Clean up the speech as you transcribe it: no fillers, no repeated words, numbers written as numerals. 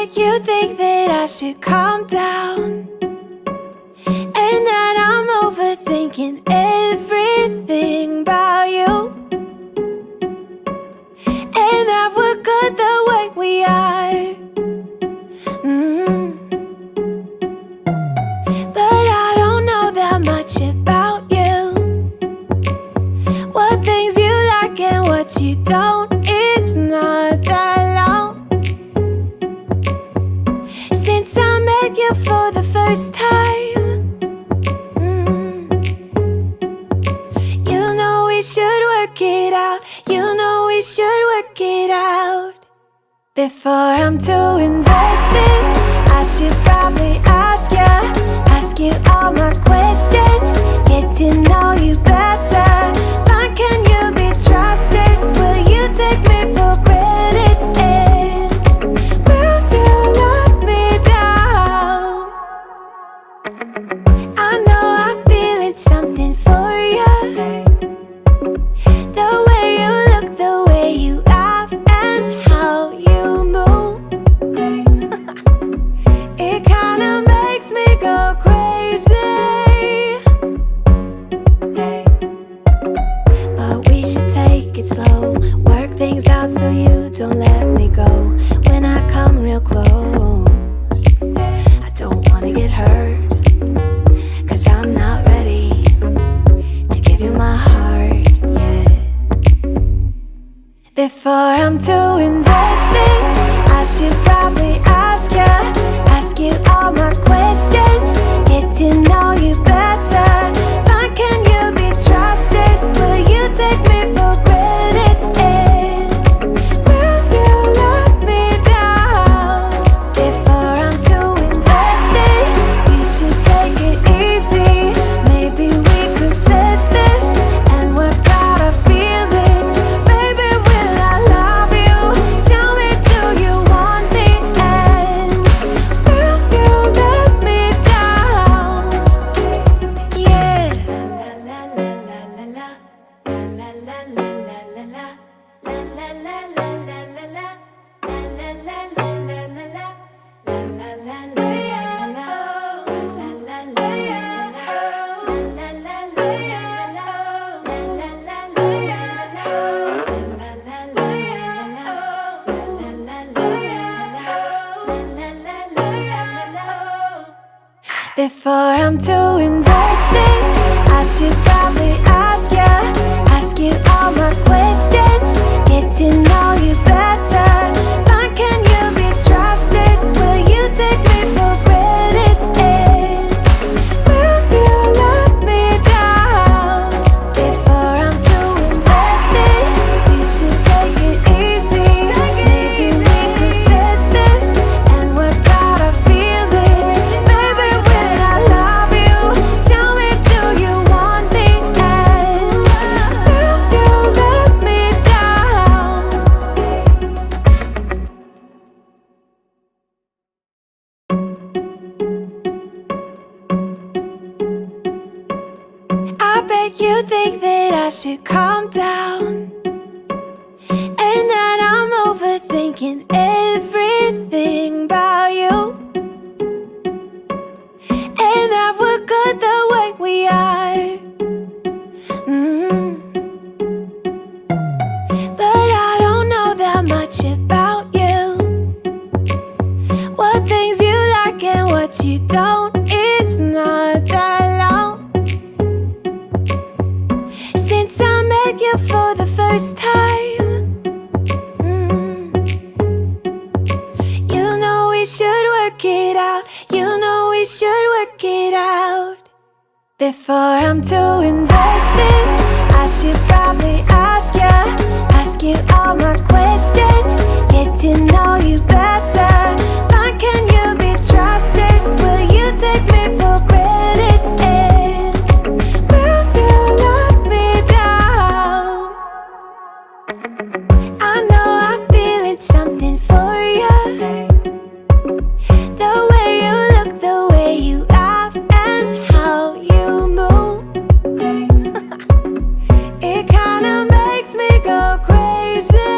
make you think that I should calm down, and that I'm overthinking everything about you, and that we're good the way we are. But I don't know that much about you, what things you like and what you don't. It's not that long since I met you for the first time. You know we should work it out. You know we should work it out. Before I'm too invested, I should probably ask you all my questions, get to know you better. How can you be trusted? Will you take me for granted? And will you let me down? I know I'm feeling something for you, the way you look, the way you act, and how you move. It kinda makes me go crazy. But we should take it slow, work things out so you don't let me go. When I come real close, I don't wanna get hurt, 'cause I'm not ready to give you my heart yet. Before I'm too invested, I should probably ask you all my questions, get to know you better. How can you be trusted? Will you take me for granted? And will you let me down? Before I'm too invested, you should take it easy. Maybe we could test this and work out our feelings. Baby, will I love you? Tell me, do you want me? And will you let me down? Yeah. La la la la la la la la la la la la la la la la la la la la Before I'm too invested, I should probably ask you all my questions, get to know you better. How can you be trusted? Will you take me for granted? And will you let me down? Before I'm too invested, you should take it easy. Maybe we could test this and work out our feelings. Baby, will I love you? Tell me, do you want me? And will you let me down? I bet you think that I should calm down, and that I'm overthinking everything about you, and that we're good the way we are. But I don't know that much about you, what things you like and what you don't. It's not that long since I met you for the first time. You know we should work it out. You know we should work it out. Before I'm too invested, I should probably ask you all my questions, get to know you better. How can you be trusted? Will you take me for granted? And will you let me down? I know I'm feeling something for you, the way you look, the way you act, and how you move. It kinda makes me go crazy.